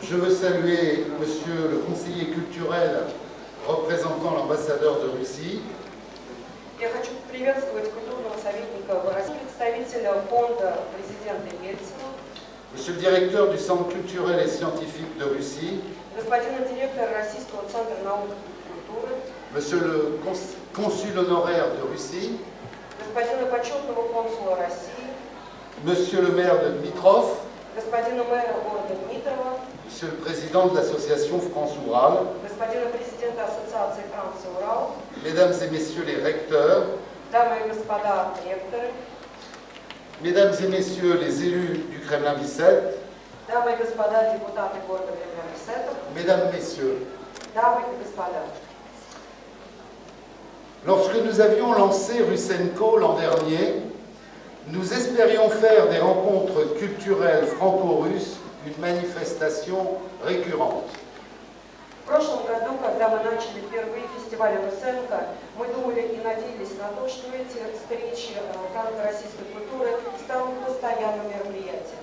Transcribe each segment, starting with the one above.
Je veux saluer Monsieur le conseiller culturel représentant l'ambassadeur de Russie. Я хочу приветствовать культурного советника в России, представителя фонда президента Ельцина, Monsieur le directeur du Centre culturel et scientifique de Russie, господина директора Российского центра наук и культуры, Monsieur le consul honoraire de Russie, господина почетного консула России, Monsieur le maire de Dmitrov, господина мэра города Дмитрова, Monsieur le président de l'association France-Oural, господина президента Ассоциации Франция-Урал, Mesdames et Messieurs les recteurs, дамы и господа ректоры, Mesdames et Messieurs les élus du Kremlin-Bicêtre, дамы и господа депутаты города Кремля-Бицетр, Mesdames, Messieurs, дамы и господа. lorsque nous avions lancé Rusenko l'an dernier, nous espérions faire des rencontres culturelles franco-russes une manifestation récurrente. В прошлом году, когда мы начали впервые фестиваль Русенко, мы думали и надеялись на то, что эти встречи франко-российской культуры станут постоянным мероприятием.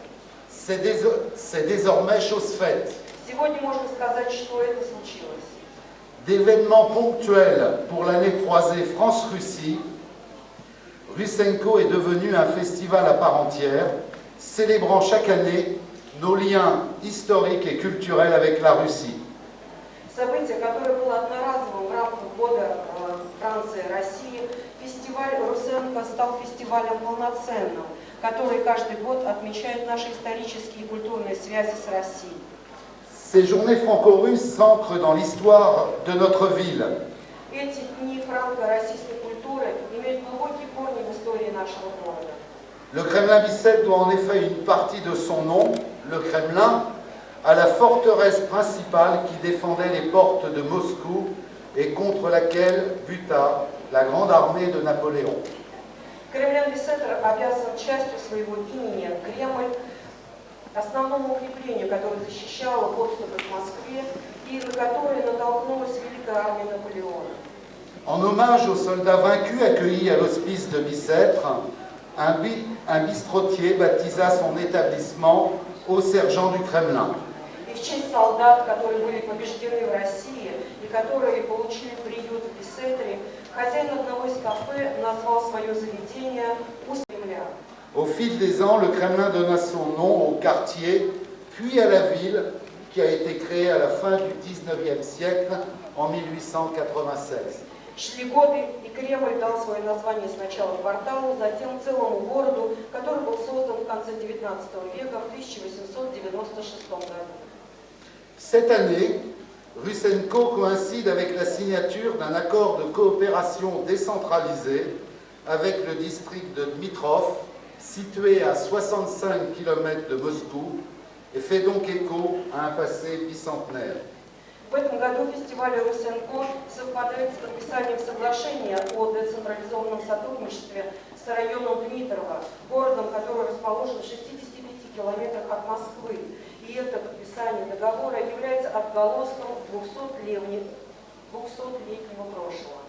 C'est désormais chose faite. Сегодня можно сказать, что это случилось. D'événements ponctuels pour l'année croisée France-Russie, Rusenko est devenu un festival à part entière, célébrant chaque année nos liens historiques et culturels avec la Russie. Событие, которое было одноразовым в рамках года Франции и России, фестиваль Русенко стал фестивалем полноценным, который каждый год отмечает наши исторические и культурные связи с Россией. Ces journées franco-russes s'ancrent dans l'histoire de notre ville. Эти дни франко-российской культуры имеют глубокие корни в истории нашего города. Le Kremlin-Bicêtre doit en effet une partie de son nom, le Kremlin, à la forteresse principale qui défendait les portes de Moscou et contre laquelle buta la grande armée de Napoléon. Кремль-Бицетр обязан частью своего имени Кремль, основному укреплению, которое защищало подступы к Москве и на которое натолкнулась Великая армия Наполеона. En hommage aux soldats vaincus accueillis à l'hospice de Bicêtre, un bistrotier baptisa son établissement au sergent du Kremlin. И в честь солдат, которые были побеждены в России и которые получили приют в Бицетре, хозяин одного из кафе назвал свое заведение «У Кремля». Au fil des ans, le Kremlin donna son nom au quartier, puis à la ville, qui a été créée à la fin du XIXe siècle, en 1896. Шли годы, и Кремль дал свое название сначала кварталу, затем целому городу, который был создан в конце XIX века, в 1896 году. Cette année, Rusenko coïncide avec la signature d'un accord de coopération décentralisé avec le district de Dmitrov, situé à 65 km de Moscou, et fait donc écho à un passé bicentenaire. В этом году фестиваль Русенко совпадает с подписанием соглашения о децентрализованном сотрудничестве с районом Дмитрово, городом, который расположен в 65 километрах от Москвы. И это подписание договора является отголоском 200-летнего прошлого.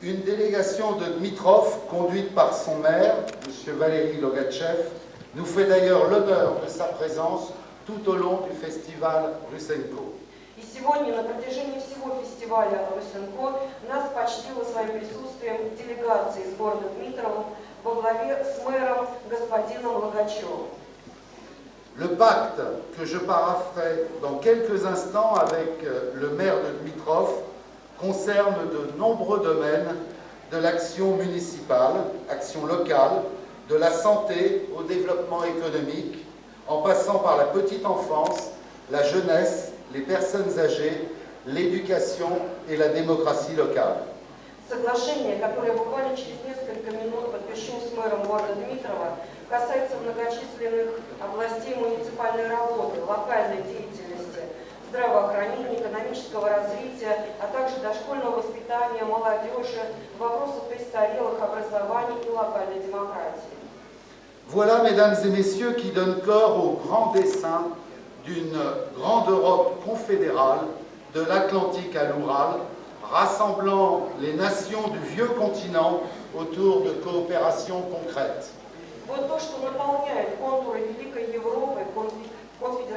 Une délégation de Dmitrov, conduite par son maire, M. Valery Logatchev, nous fait d'ailleurs l'honneur de sa présence tout au long du festival Rusenko. И сегодня на протяжении всего фестиваля Русенко нас почтила своим присутствием делегация из города Дмитрова во главе с мэром господином Логачевым. Le pacte que je parapherai dans quelques instants avec le maire de Dmitrov concerne de nombreux domaines de l'action municipale, action locale, de la santé au développement économique, en passant par la petite enfance, la jeunesse, les personnes âgées, l'éducation et la démocratie locale. Соглашение, которое буквально через несколько минут подпишу с мэром города Дмитрова, касается многочисленных областей муниципальной работы, локальной деятельности, здравоохранения, экономического развития, а также дошкольного воспитания, молодежи, вопросов престарелых, образования и локальной демократии. Voilà, mesdames et messieurs, qui donne corps au grand dessein d'une grande Europe confédérale, de l'Atlantique à l'Oural, rassemblant les nations du vieux continent autour de coopérations concrètes. Вот то, что наполняет контуры Великой Европы,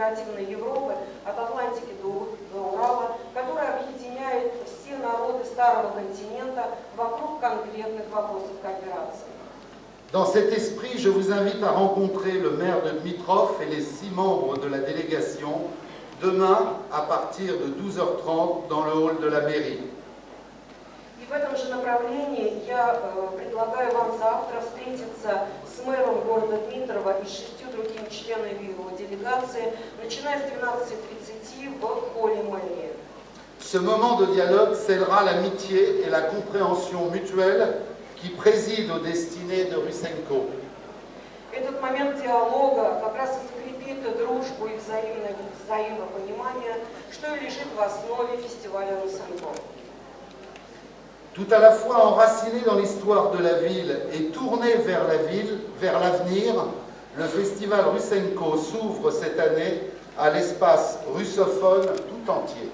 кооперативной Европы от Атлантики до Урала, которая объединяет все народы Старого континента вокруг конкретных вопросов кооперации. Dans cet esprit, je vous invite à rencontrer le maire de Dmitrov et les 6 membres de la délégation demain à partir de 12h30 dans le hall de la mairie. И в этом же направлении я предлагаю вам завтра встретиться с мэром города Дмитрова и 6 другими членами его делегации, начиная с 12:30 в холле мэрии. Ce moment de dialogue scellera l'amitié et la compréhension mutuelle qui préside aux destinées de Rusenko. Этот момент диалога как раз и закрепит дружбу и взаимопонимание, что и лежит в основе фестиваля Русенко. Tout à la fois enraciné dans l'histoire de la ville et tourné vers l'avenir, le festival Rusenko s'ouvre cette année à l'espace russophone tout entier.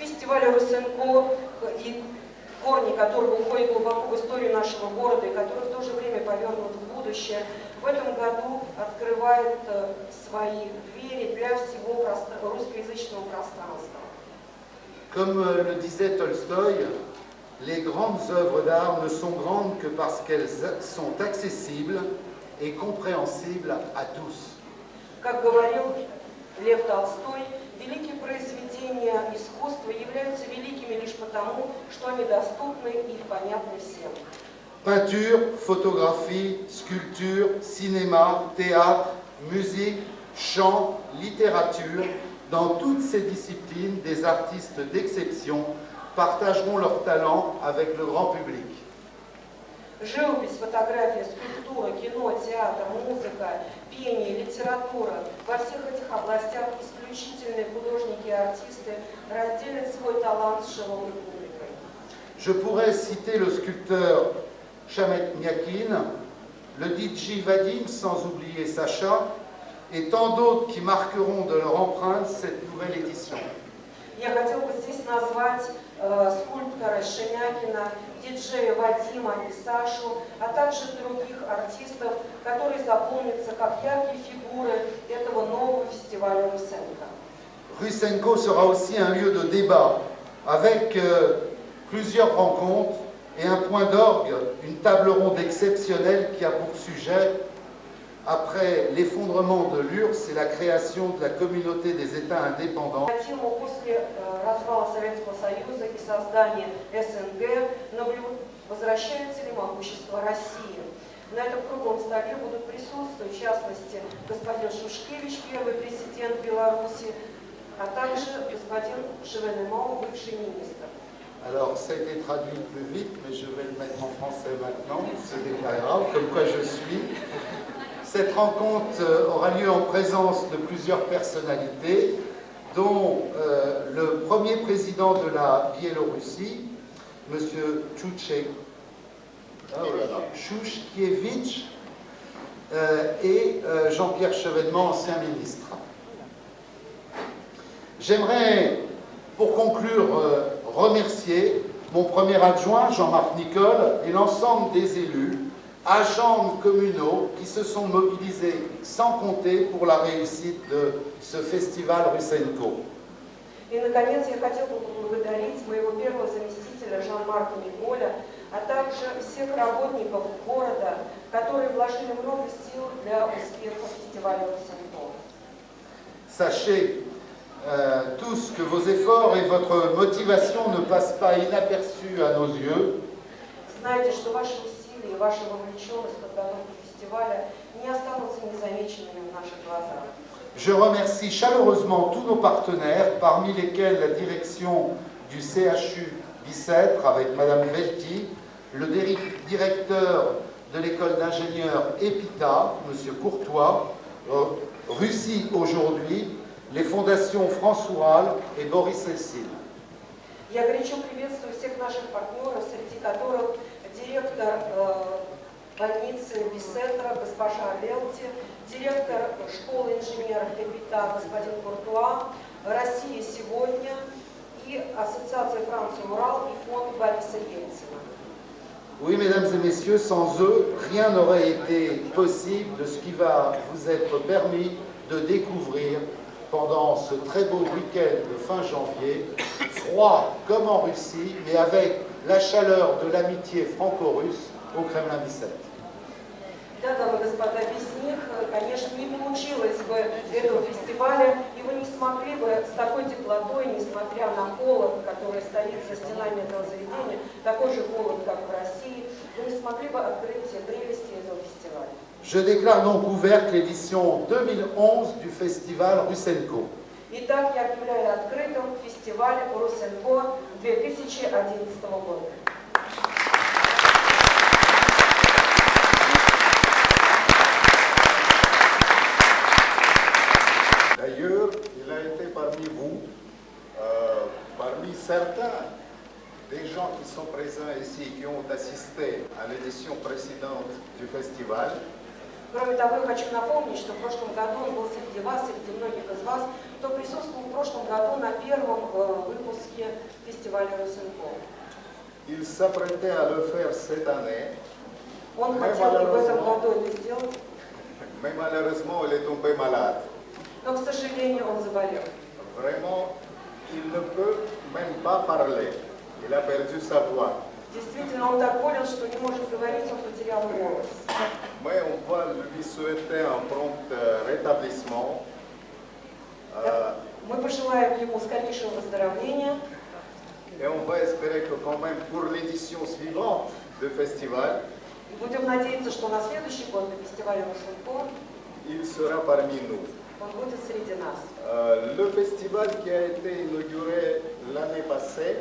Фестиваль Русенко и корни которого уходят глубоко в историю нашего города и который в то же время повернут в будущее, в этом году открывает свои двери для всего русскоязычного пространства. Comme le disait Tolstoï, les grandes œuvres d'art ne sont grandes que parce qu'elles sont accessibles et compréhensibles à tous. Как говорил Лев Толстой, великие произведения искусства являются великими лишь потому, что они доступны и понятны всем. Peinture, photographie, sculpture, cinéma, théâtre, musique, chant, littérature, dans toutes ces disciplines, des artistes d'exception partageront leur talent avec le grand public. Живопись, фотография, скульптура, кино, театр, музыка, пение, литература. Во всех этих областях исключительные художники и артисты разделят свой талант с широкой публикой. Je pourrais citer le sculpteur Shametniakin, le DJ Vadim, sans oublier Sacha, et tant d'autres qui marqueront de leur empreinte cette nouvelle édition. Я хотел бы здесь назвать скульптора Шемякина, диджея Вадима и Сашу, а также других артистов, которые запомнятся как яркие фигуры этого нового фестиваля Русенко. Rusenko sera aussi un lieu de débat avec plusieurs rencontres et un point d'orgue, une table ronde exceptionnelle qui a pour sujet, après l'effondrement de l'URSS et la création de la communauté des États indépendants, После развала Советского Союза и создания СНГ возвращается ли могущество России. На этом круглом столе будут присутствовать, в частности, господин Шушкевич, первый президент Беларуси, а также господин Шевенемон, бывший министр. Alors, ça a été traduit plus vite, mais je vais le mettre en français maintenant, ce n'est pas grave, comme quoi je suis. Cette rencontre aura lieu en présence de plusieurs personnalités, dont le premier président de la Biélorussie, M. Chouchkievitch, et Jean-Pierre Chevènement, ancien ministre. J'aimerais, pour conclure, remercier mon premier adjoint, Jean-Marc Nicole, et l'ensemble des élus, agents communaux qui se sont mobilisés sans compter pour la réussite de ce festival Rusenko. И, наконец, я хотела бы поблагодарить моего первого заместителя Жан-Марка Николя, а также всех работников города, которые вложили много сил для успеха фестиваля Русенко. Sachez tous que vos efforts et votre motivation ne passent pas inaperçus à nos yeux. Знайте, что ваши усилия и ваша вовлеченность в подготовку фестиваля не останутся незамеченными в наших глазах. Je remercie chaleureusement tous nos partenaires, parmi lesquels la direction du CHU Bicêtre avec Madame Velti, le directeur de l'école d'ingénieurs EPITA, Monsieur Courtois, Russie aujourd'hui, les fondations France Oural et Boris Eltsine. Я горячо приветствую всех наших партнеров, среди которых директор больницы Бисетра госпожа Велти, директор школы инженеров ЭПИТА господин Куртуа, Россия сегодня и Ассоциация Франция Урал и фонд Бориса Ельцина. Oui, mesdames et messieurs, sans eux, rien n'aurait été possible de ce qui va vous être permis de découvrir pendant ce très beau week-end de fin janvier, froid comme en Russie, mais avec la chaleur de l'amitié franco-russe au Kremlin-Bicêtre. Да, дамы и господа, без них, конечно, не получилось бы этого фестиваля, и вы не смогли бы с такой теплотой, несмотря на холод, который стоит за стенами этого заведения, такой же холод, как в России, вы не смогли бы открыть все прелести этого фестиваля. Je déclare donc ouverte l'édition 2011 du festival Rusenko. Итак, я объявляю открытым фестиваль Русенко 2011 года. D'ailleurs, il a été parmi vous, parmi certains des gens qui sont présents ici, qui ont assisté à l'édition précédente du festival. Кроме того, я хочу напомнить, что в прошлом году он был среди вас, среди многих из вас, кто присутствовал в прошлом году на первом выпуске фестиваля Русенко. Il s'apprêtait à le faire cette année. Он хотел и в этом году это сделать, Mais malheureusement, il est tombé malade. но, к сожалению, он заболел. Vraiment, il ne peut même pas parler. Il a perdu sa voix. Действительно, он так болен, что не может говорить, он потерял голос. Mais on va lui souhaiter un prompt rétablissement. Мы пожелаем ему скорейшего выздоровления. Et on va espérer que quand même pour l'édition suivante du festival, И будем надеяться, что на следующий год на фестивале Русенко il sera parmi nous. он будет среди нас. Le festival qui a été inauguré l'année passée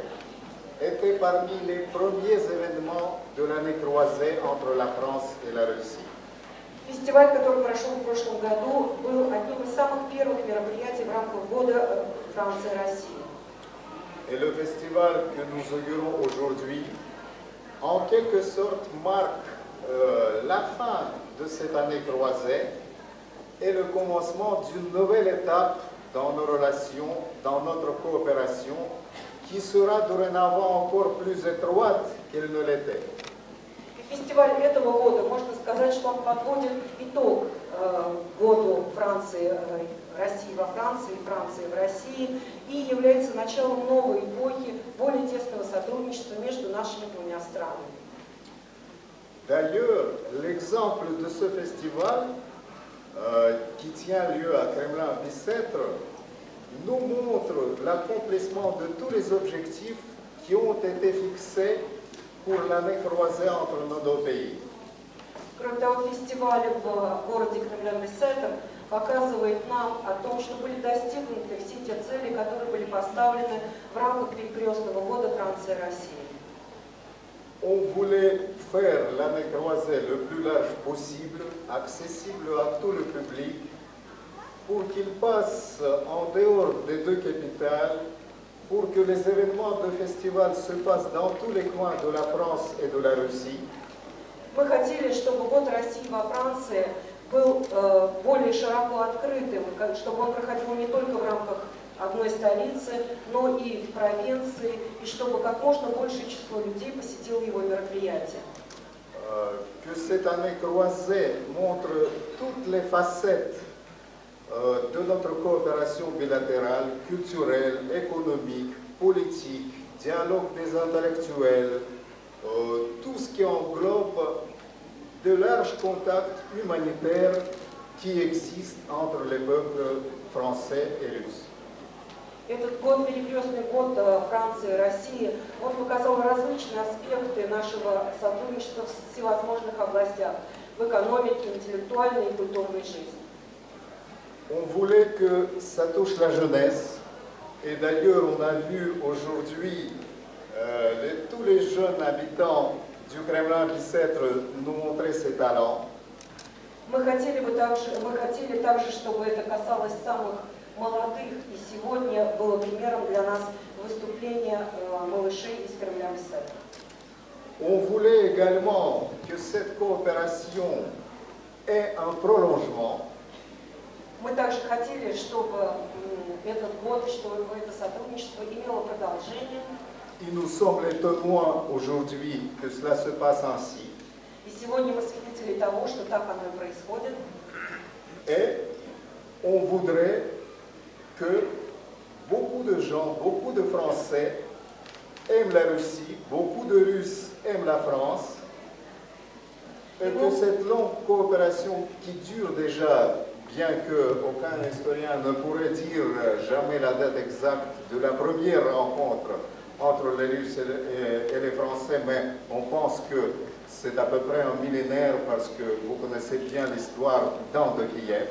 était parmi les premiers événements de l'année croisée entre la France et la Russie. Фестиваль, который прошел в прошлом году, был одним из самых первых мероприятий в рамках года Франции и России. Et le festival que nous inaugurons aujourd'hui, en quelque sorte, marque la fin de cette année croisée et le commencement d'une nouvelle étape dans nos relations, dans notre coopération, qui sera dorénavant encore plus étroite qu'elle ne l'était. Фестиваль этого года, можно сказать, что он подводит итог году Франции, России во Франции, Франции в России и является началом новой эпохи более тесного сотрудничества между нашими двумя странами. D'ailleurs, l'exemple de ce festival qui tient lieu à Kremlin-Bicêtre nous montre l'accomplissement de tous les objectifs qui ont été fixés pour l'année croisée entre nos deux pays. Кроме того, фестиваль в городе Кремлин-Бицетр показывает нам о том, что были достигнуты все те цели, которые были поставлены в рамках перекрестного года Франции и России. On voulait faire l'année croisée le plus large possible, accessible à tout le public, pour qu'il passe en dehors des deux capitales, pour que les événements de festival se passent dans tous les coins de la France et de la Russie. Мы хотели, чтобы год России во Франции был более широко открытым, чтобы он проходил не только в рамках одной столицы, но и в провинции, и чтобы как можно большее число людей посетило его мероприятия. Que cette année croisée montre toutes les facettes de notre coopération bilatérale, culturelle, économique, politique, dialogue des intellectuels, tout ce qui englobe de larges contacts humanitaires qui existent entre les peuples français et russes. Этот год, перекрестный год Франции и России, он показал различные аспекты нашего сотрудничества в всевозможных областях, в экономике, интеллектуальной и культурной жизни. On voulait que ça touche la jeunesse, et d'ailleurs on a vu aujourd'hui tous les jeunes habitants du Kremlin-Bicêtre nous montrer ses talents. Мы хотели также, чтобы это касалось самых молодых, и сегодня было примером для нас выступление малышей из Кремля-Бицетра. On voulait également que cette coopération ait un prolongement. Мы также хотели, чтобы этот год, чтобы это сотрудничество имело продолжение. Et nous sommes les témoins aujourd'hui que cela se passe ainsi. И сегодня мы свидетели того, что так оно и происходит. Et on voudrait que beaucoup de gens, beaucoup de Français aiment la Russie, beaucoup de Russes aiment la France, et que cette longue coopération qui dure déjà, bien qu'aucun historien ne pourrait dire jamais la date exacte de la première rencontre entre les Russes et les Français, mais on pense que c'est à peu près un millénaire parce que vous connaissez bien l'histoire de Kiev.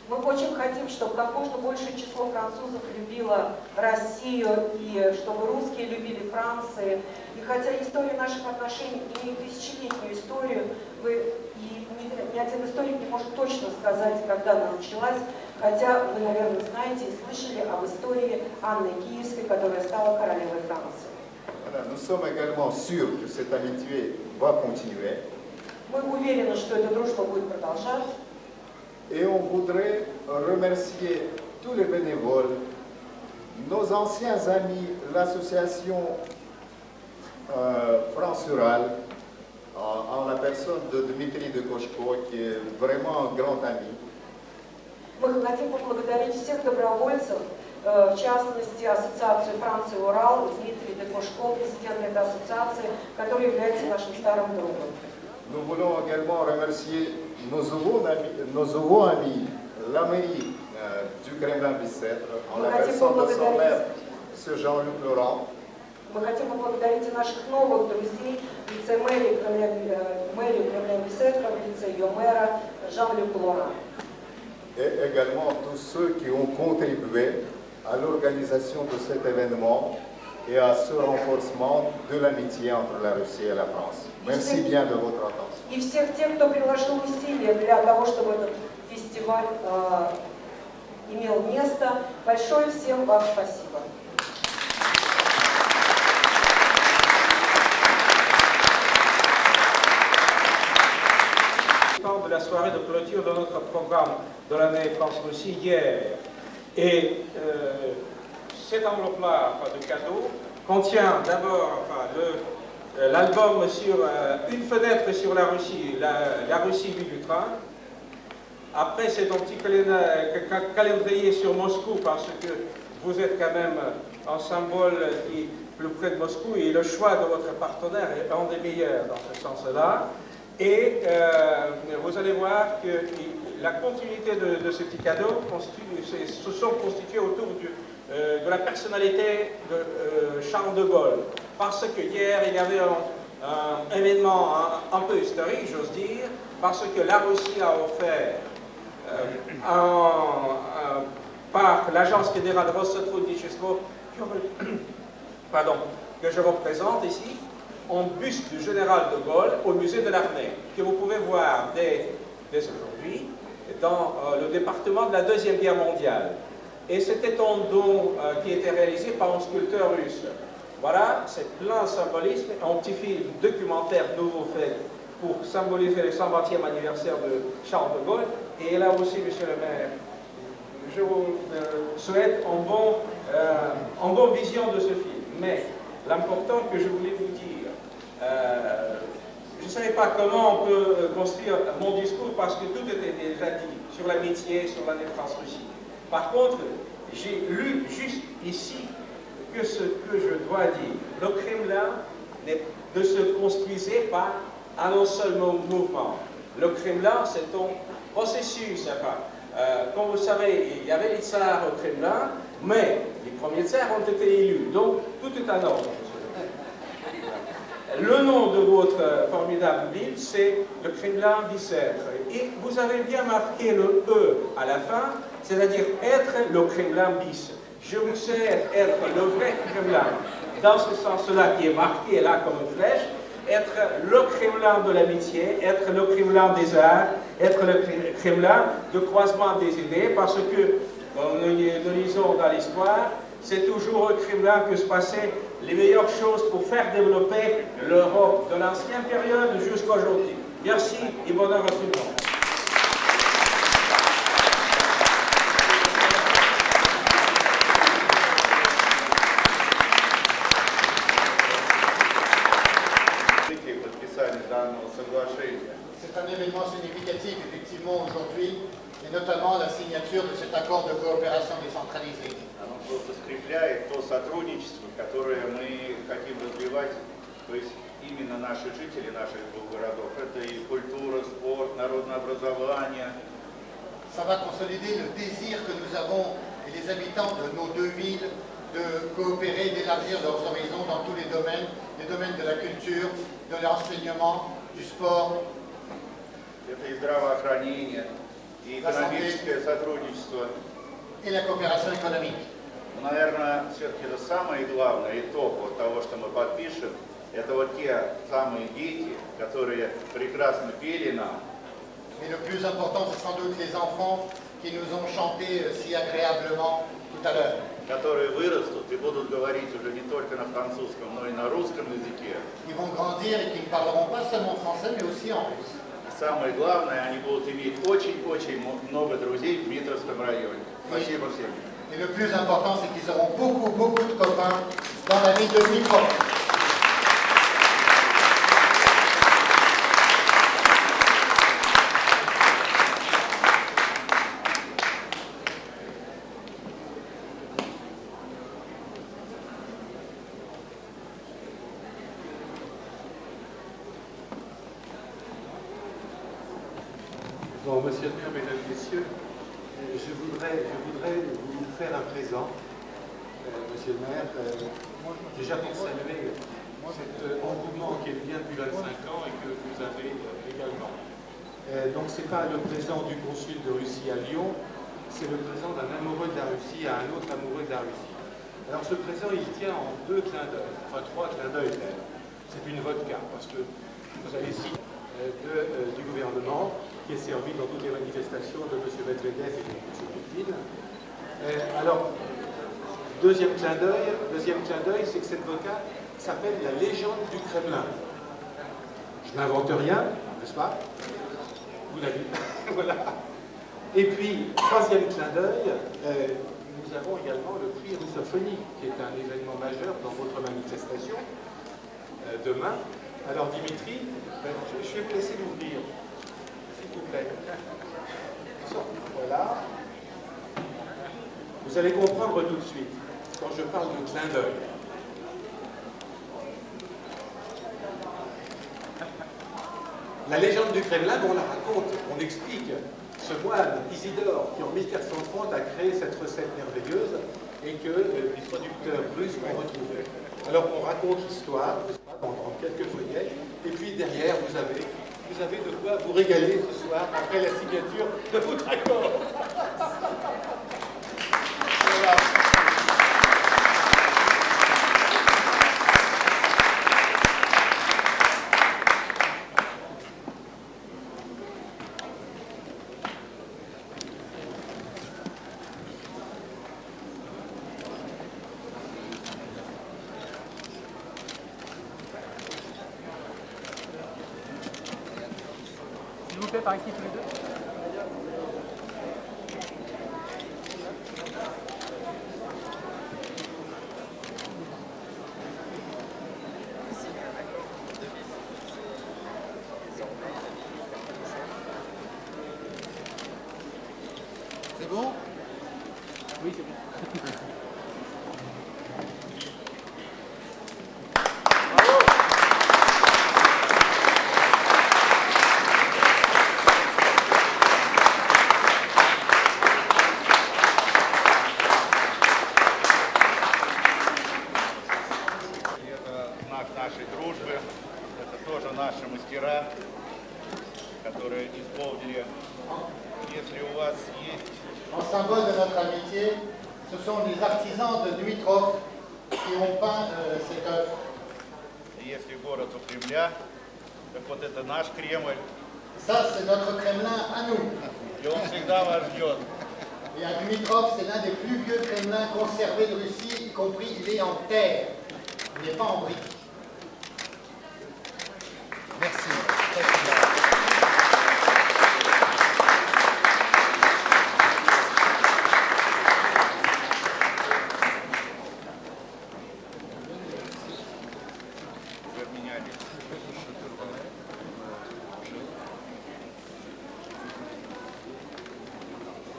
Мы очень хотим, чтобы как можно большее число французов любило Россию, и чтобы русские любили Францию. И хотя история наших отношений имеет тысячелетнюю историю, и ни один историк не может точно сказать, когда она началась, хотя вы, наверное, знаете и слышали об истории Анны Киевской, которая стала королевой Франции. Voilà, nous sommes également sûrs que cette amitié va continuer. Мы уверены, что эта дружба будет продолжаться. Et on voudrait remercier tous les bénévoles, nos anciens amis, l'association France Urale, en la personne de Dmitri de Koshko, qui est vraiment un grand ami. Мы хотим поблагодарить всех добровольцев, в частности, ассоциацию Франции Урал, Дмитрий Декошко, президент этой ассоциации, который является нашим старым другом. Nous voulons également remercier nos nouveaux amis, la mairie du Kremlin-Bicêtre, en la personne de son maire, M. Jean-Luc Laurent. Мы хотим поблагодарить и наших новых друзей, вице-мэрию Кремля-Бицетра, в лице ее мэра Жан-Люк Лоран. Et également tous ceux qui ont contribué à l'organisation de cet événement et à ce renforcement de l'amitié entre la Russie et la France. Merci bien de votre attention. И всех тех, кто приложил усилия для того, чтобы этот фестиваль имел место. Большое всем вам спасибо. De la soirée de clôture de notre programme de l'année France-Russie hier. Et cette enveloppe-là de cadeaux contient d'abord l'album sur une fenêtre sur la Russie, la Russie vue du train. Après, c'est un petit calendrier sur Moscou parce que vous êtes quand même un symbole qui est plus près de Moscou et le choix de votre partenaire est un des meilleurs dans ce sens-là. Et vous allez voir que la continuité de ce petit cadeau se sont constitués autour de la personnalité de Charles de Gaulle. Parce que hier, il y avait un événement un peu historique, j'ose dire, parce que la Russie a offert par l'agence fédérale Rossotro-Dicheslo, que je représente ici, un buste du général de Gaulle au musée de l'Armée, que vous pouvez voir dès aujourd'hui dans le département de la Deuxième Guerre mondiale. Et c'était un don qui était réalisé par un sculpteur russe. Voilà, c'est plein de symbolisme, un petit film documentaire nouveau fait pour symboliser le 120e anniversaire de Charles de Gaulle. Et là aussi, monsieur le maire, je vous souhaite une bonne vision de ce film. Mais l'important que je voulais vous dire, je ne savais pas comment on peut construire mon discours parce que tout était déjà dit sur l'amitié, sur l'année France-Russie. Par contre, j'ai lu juste ici que ce que je dois dire. Le Kremlin ne se construisait pas en un seul mouvement. Le Kremlin, c'est un processus. Comme vous savez, il y avait les tsars au Kremlin, mais les premiers tsars ont été élus. Donc, tout est en ordre. Le nom de votre formidable ville, c'est le Kremlin-Bicêtre. Et vous avez bien marqué le E à la fin, c'est-à-dire être le Kremlin-Bis. Je vous sais être le vrai Kremlin, dans ce sens-là qui est marqué là comme une flèche, être le Kremlin de l'amitié, être le Kremlin des arts, être le Kremlin de croisement des idées, parce que, comme nous lisons dans l'histoire, c'est toujours au Kremlin que se passaient les meilleures choses pour faire développer l'Europe de l'ancienne période jusqu'à aujourd'hui. Merci et bonheur à tout le monde. C'est un événement significatif, effectivement, aujourd'hui, et notamment la signature de cet accord de coopération décentralisée. Оно просто скрепляет то сотрудничество, которое мы хотим развивать, то есть именно наши жители наших двух городов. Это и культура, спорт, народное образование. Ça va consolider le désir que nous avons, et les habitants de nos deux villes, de coopérer, d'élargir leurs horizons dans tous les domaines de la culture, de l'enseignement, du sport. Это и здравоохранение, и экономическое сотрудничество. Et la coopération économique. Наверное, все-таки это самое главное итог вот того, что мы подпишем, это вот те самые дети, которые прекрасно пели нам. Mais le plus important, c'est sans doute les enfants qui nous ont chanté si agréablement tout à l'heure. Которые вырастут и будут говорить уже не только на французском, но и на русском языке. Qui vont grandir et qui ne parleront pas seulement français, mais aussi en russe. И самое главное, они будут иметь очень-очень много друзей в Дмитровском районе. Спасибо всем. Et le plus important, c'est qu'ils auront beaucoup de copains dans la ville de Dmitrov. Bon, monsieur le maire, mesdames, messieurs, je voudrais vous faire un présent, monsieur le maire, déjà pour saluer cet engouement qui est bien depuis 25 ans et que vous avez également. Donc ce n'est pas le présent du consul de Russie à Lyon, c'est le présent d'un amoureux de la Russie à un autre amoureux de la Russie. Alors ce présent, il tient en 2 clins d'œil, enfin 3 clins d'œil même. C'est une vodka, parce que vous avez ici du gouvernement qui est servi dans toutes les manifestations de M. Medvedev et de M. Poutine. Alors, deuxième clin d'œil, c'est que cette vodka s'appelle la légende du Kremlin. Je n'invente rien, n'est-ce pas? Vous l'avez vu. Voilà. Et puis, troisième clin d'œil, nous avons également le prix Russophonie, qui est un événement majeur dans votre manifestation demain. Alors Dimitri, je vais vous laisser l'ouvrir, s'il vous plaît. Voilà. Vous allez comprendre tout de suite quand je parle de clin d'œil. La légende du Kremlin, on la raconte, on explique. Ce moine Isidore, qui en 1430 a créé cette recette merveilleuse et que les producteurs russes ont retrouvée. Alors on raconte l'histoire dans quelques feuillets, et puis derrière vous avez de quoi vous régaler ce soir après la signature de votre accord. Voilà. S'il vous plaît, par ici tous les deux. C'est bon? Oui, c'est bon. Нашей дружбы. Это тоже наши мастера, которые исполнили. Если у вас есть... En symbole de notre amitié, ce sont les artisans de Dmitrov qui ont peint cet œuvre. Если город у Кремля, так вот это наш Кремль. Ça, c'est notre Kremlin à nous. И он всегда вас ждет. Et à Dmitrov, c'est l'un des plus vieux Kremlins conservés de Russie, y compris il est en terre, il n'est pas en briques.